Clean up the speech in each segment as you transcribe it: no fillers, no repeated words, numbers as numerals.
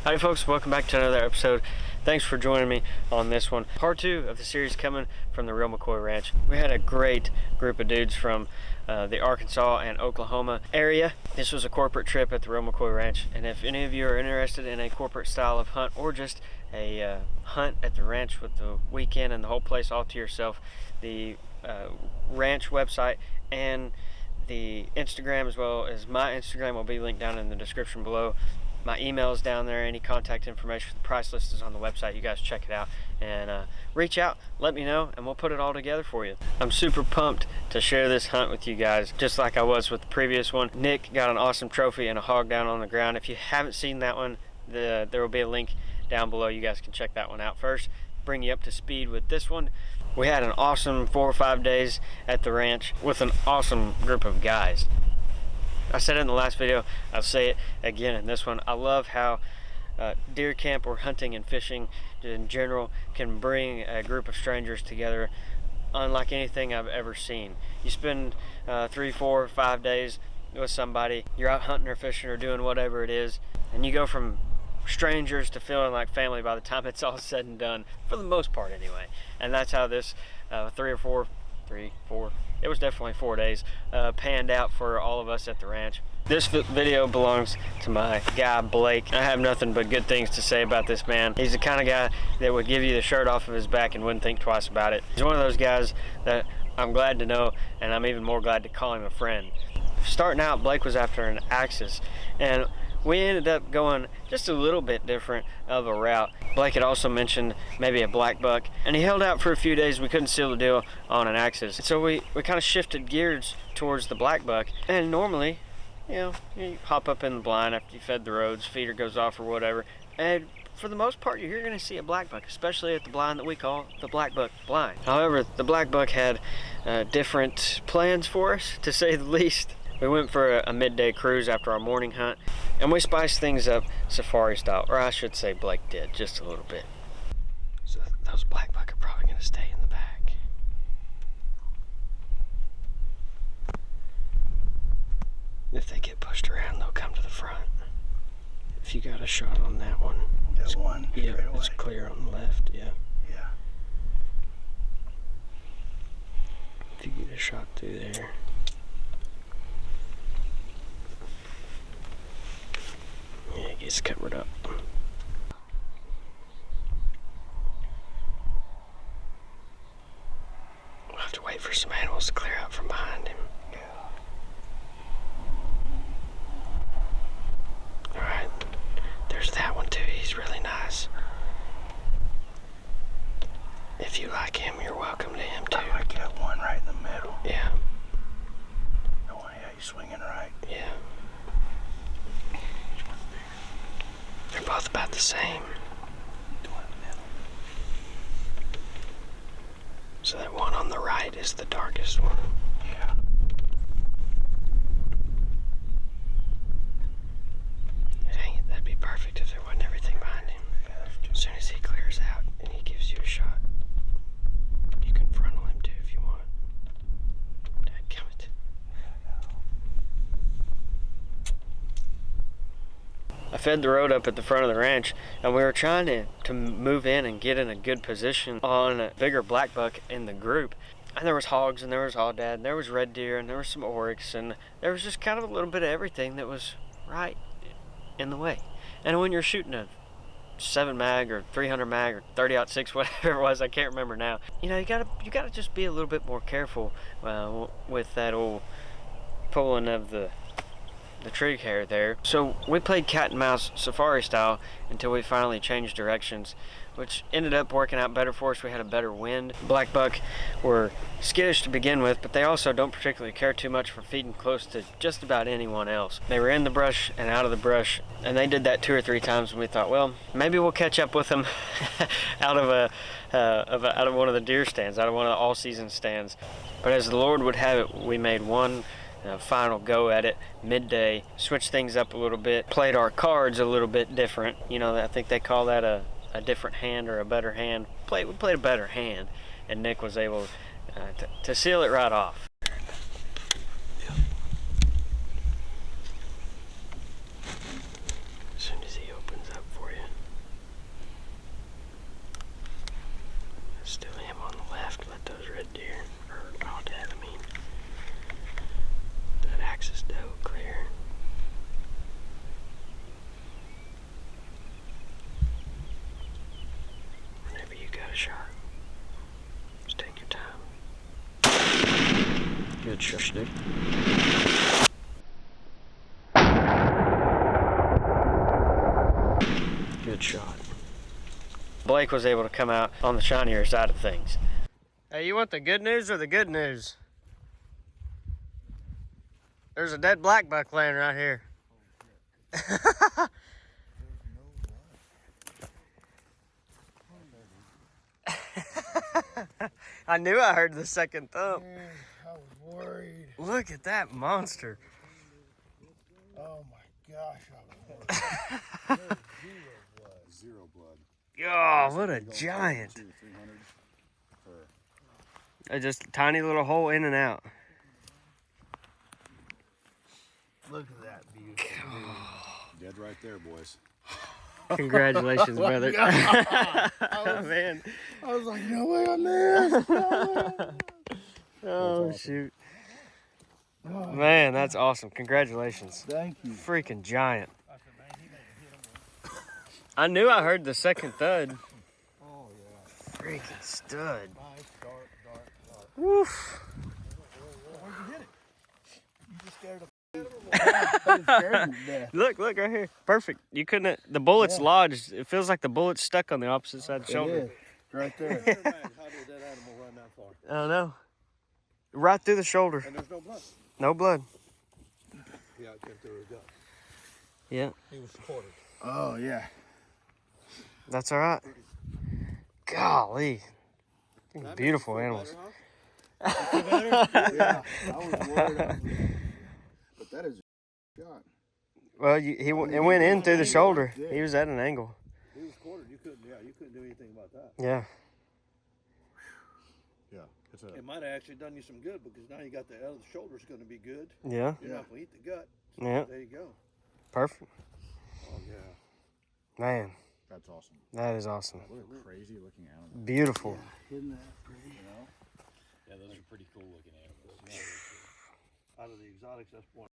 Howdy folks, welcome back to another episode. Thanks for joining me on this one. Part 2 of the series coming from the Real McCoy Ranch. We had a great group of dudes from the Arkansas and Oklahoma area. This was a corporate trip at the Real McCoy Ranch, and if any of you are interested in a corporate style of hunt or just a hunt at the ranch with the weekend and the whole place all to yourself, the ranch website and the Instagram as well as my Instagram will be linked down in the description below. My email is down there. Any contact information, the price list is on the website. You guys check it out and reach out, let me know, and we'll put it all together for you. I'm super pumped to share this hunt with you guys, just like I was with the previous one. Nick got an awesome trophy and a hog down on the ground. If you haven't seen that one, there will be a link down below. You guys can check that one out first. Bring you up to speed with this one. We had an awesome 4 or 5 days at the ranch with an awesome group of guys. I said it in the last video, I'll say it again in this one. I love how deer camp or hunting and fishing in general can bring a group of strangers together unlike anything I've ever seen. You spend 3, 4, 5 days with somebody, you're out hunting or fishing or doing whatever it is, and you go from strangers to feeling like family by the time it's all said and done, for the most part anyway. And that's how this 3 or 4, it was definitely 4 days, panned out for all of us at the ranch. This video belongs to my guy Blake. I have nothing but good things to say about this man. He's the kind of guy that would give you the shirt off of his back and wouldn't think twice about it. He's one of those guys that I'm glad to know, and I'm even more glad to call him a friend. Starting out, Blake was after an axis, and we ended up going just a little bit different of a route. Blake had also mentioned maybe a black buck, and he held out for a few days. We couldn't seal the deal on an axis, so we kind of shifted gears towards the black buck. And normally, you hop up in the blind after you fed the roads, feeder goes off or whatever, and for the most part you're going to see a black buck, especially at the blind that we call the black buck blind. However, the black buck had different plans for us, to say the least. We went for a midday cruise after our morning hunt, and we spiced things up safari style, or I should say Blake did, just a little bit. So those black buck are probably going to stay in the back. If they get pushed around, they'll come to the front. If you got a shot on that one. That one? Yeah, it's clear on the left, yeah. Yeah. If you get a shot through there. Yeah, it gets covered up. We'll have to wait for some animals to clear out from behind him. Yeah. Alright, there's that one too. He's really nice. If you like him, you're welcome to him too. I like that one right in the middle. Yeah. The one, yeah, he's swinging right. Yeah. They're both about the same. So that one on the right is the darkest one. Yeah. Dang it, that'd be perfect if there wasn't everything behind him. Yeah, As soon as he clears out and he gives you a shot, you can frontal him too if you want. Dadgummit. I fed the road up at the front of the ranch, and we were trying to move in and get in a good position on a bigger black buck in the group. And there was hogs, and there was aoudad, and there was red deer, and there was some oryx, and there was just kind of a little bit of everything that was right in the way. And when you're shooting a 7 mag or 300 mag or 30-06, whatever it was, I can't remember now. You gotta just be a little bit more careful with that old pulling of the trigger hair there. So we played cat and mouse safari style until we finally changed directions, which ended up working out better for us. We had a better wind. Black buck were skittish to begin with, but they also don't particularly care too much for feeding close to just about anyone else. They were in the brush and out of the brush, and they did that 2 or 3 times, and we thought, well, maybe we'll catch up with them out of one of the deer stands, out of one of the all-season stands. But as the Lord would have it, we made one final go at it midday, switched things up a little bit, played our cards a little bit different. I think they call that a different hand or a better hand. We played a better hand, and Nick was able to seal it right off. As soon as he opens up for you. a shot. Just take your time. Good shush, dude. Good shot. Blake was able to come out on the shinier side of things. Hey, you want the good news or the good news? There's a dead black buck laying right here. I knew I heard the second thump. Man, I was worried. Look at that monster. Oh my gosh, I was worried. Zero blood. Oh, what a giant. Just a tiny little hole in and out. Look at that beautiful. Dead right there, boys. Congratulations, brother. Man. I was like, no way on this. Oh, shoot. Man, that's awesome. Congratulations. Thank you. Freaking giant. I knew I heard the second thud. Oh, yeah. Freaking stud. Nice, dark. Woof. Where'd you hit it? You just scared Look right here. Perfect. You couldn't, the bullet's lodged. It feels like the bullet's stuck on the opposite side of the shoulder. It is. Right there. How did that animal run that far? I don't know. Right through the shoulder. And there's no blood? No blood. Yeah, it came through his gut. Yeah. He was quartered. Oh, yeah. That's all right. Golly. Beautiful animals. Yeah, I was worried. But that is a shot. Well, it went in through the shoulder. He was at an angle. He was quartered. You couldn't do anything about that. Yeah. Yeah. It might have actually done you some good because now you got the other shoulder's going to be good. Yeah. You're not going to eat the gut. So Yeah. there you go. Perfect. Oh, yeah. Man. That's awesome. That is awesome. What a crazy looking animal. Beautiful. Yeah. Isn't that pretty? You know? Yeah, those are pretty cool looking animals. Out of the exotics, that's one.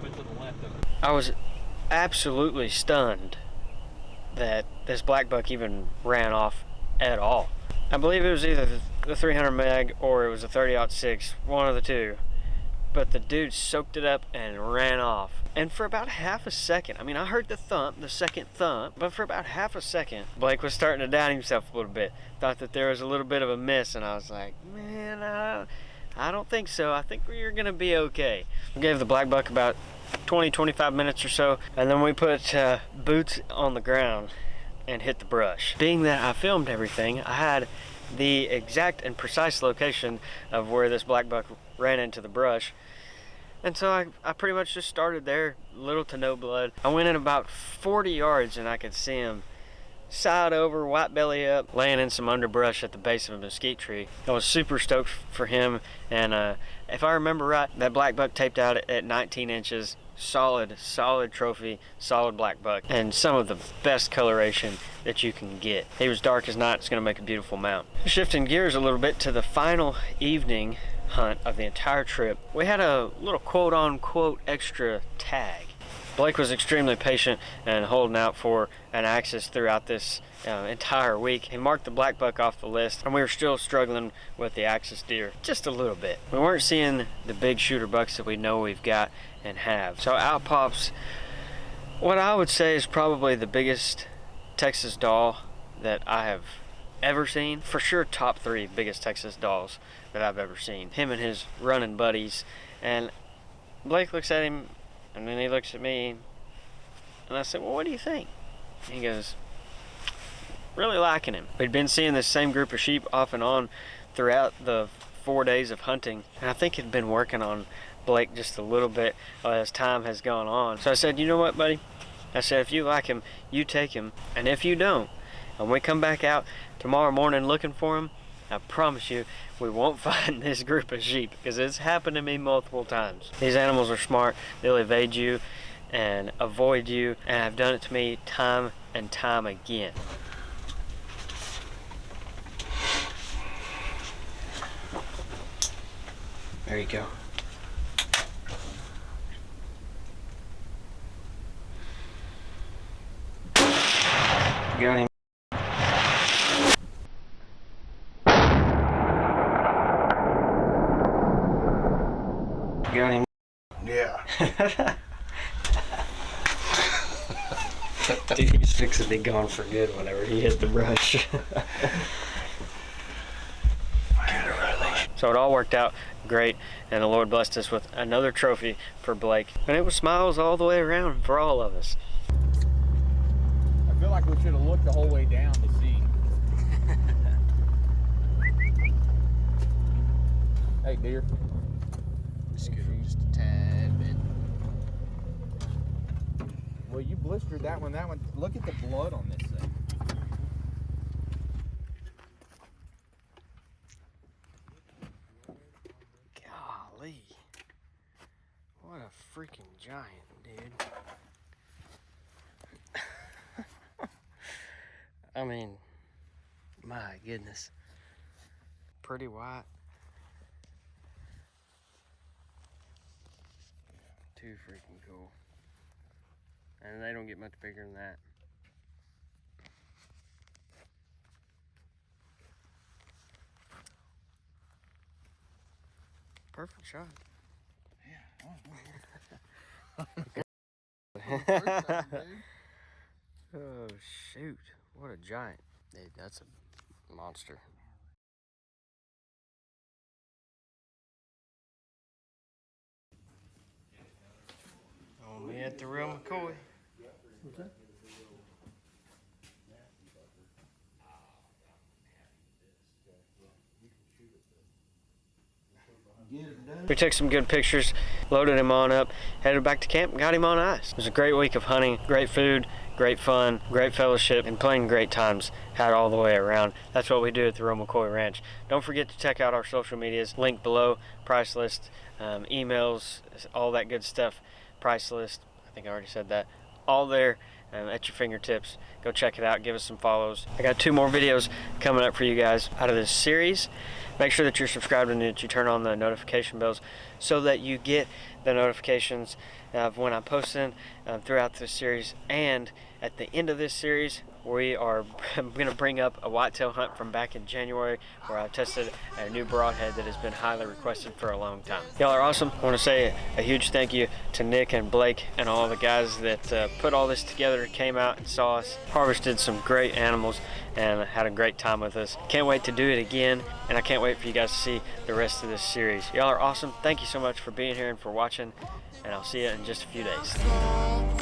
Went to the left of it. I was absolutely stunned that this black buck even ran off at all. I believe it was either the 300 meg or it was a 30-06, one of the two. But the dude soaked it up and ran off. And for about half a second, I mean, I heard the thump, the second thump, but for about half a second, Blake was starting to doubt himself a little bit. Thought that there was a little bit of a miss, and I was like, man, I don't think so. I think you're gonna be okay. We gave the black buck about 20-25 minutes or so, and then we put boots on the ground and hit the brush. Being that I filmed everything, I had the exact and precise location of where this black buck ran into the brush. And so I pretty much just started there, little to no blood. I went in about 40 yards and I could see him side over, white belly up, laying in some underbrush at the base of a mesquite tree. I was super stoked for him, and if I remember right, that black buck taped out at 19 inches. Solid trophy, solid black buck, and some of the best coloration that you can get. He was dark as night. It's going to make a beautiful mount. Shifting gears a little bit to the final evening hunt of the entire trip, we had a little quote-unquote extra tag. Blake was extremely patient and holding out for an axis throughout this entire week. He marked the black buck off the list, and we were still struggling with the axis deer just a little bit. We weren't seeing the big shooter bucks that we know we've got and have. So out pops what I would say is probably the biggest Texas doll that I have ever seen. For sure top 3 biggest Texas dolls that I've ever seen. Him and his running buddies, and Blake looks at him and then he looks at me and I said, well, what do you think? And he goes, really liking him. We'd been seeing this same group of sheep off and on throughout the 4 days of hunting, and I think he'd been working on Blake just a little bit as time has gone on. So I said, you know what, buddy? I said, if you like him, you take him, and if you don't, and we come back out tomorrow morning looking for him, I promise you we won't find this group of sheep, because it's happened to me multiple times. These animals are smart. They'll evade you and avoid you, and have done it to me time and time again. There you go. Got him. Got him. Yeah. Dude, he's fixing to be gone for good whenever he hit the brush. So it all worked out great, and the Lord blessed us with another trophy for Blake. And it was smiles all the way around for all of us. I feel like we should have looked the whole way down to see. Hey, deer. Just a tad bit. Well, you blistered that one. Look at the blood on this thing. Golly. What a freaking giant, dude. I mean, my goodness. Pretty white. Too freaking cool. And they don't get much bigger than that. Perfect shot. Oh shoot, what a giant. Dude, that's a monster. Only at the real McCoy. We took some good pictures, loaded him on up, headed back to camp, and got him on ice. It was a great week of hunting, great food, great fun, great fellowship, and playing great times had all the way around. That's what we do at the Real McCoy Ranch. Don't forget to check out our social medias, link below, price list, emails, all that good stuff, price list, I think I already said that, all there at your fingertips. Go check it out, give us some follows. I got 2 more videos coming up for you guys out of this series. Make sure that you're subscribed and that you turn on the notification bells so that you get the notifications of when I'm posting throughout this series. And at the end of this series, we are going to bring up a whitetail hunt from back in January where I tested a new broadhead that has been highly requested for a long time. Y'all are awesome. I want to say a huge thank you to Nick and Blake and all the guys that put all this together, came out and saw us, harvested some great animals, and had a great time with us. Can't wait to do it again, and I can't wait for you guys to see the rest of this series. Y'all are awesome. Thank you so much for being here and for watching, and I'll see you in just a few days.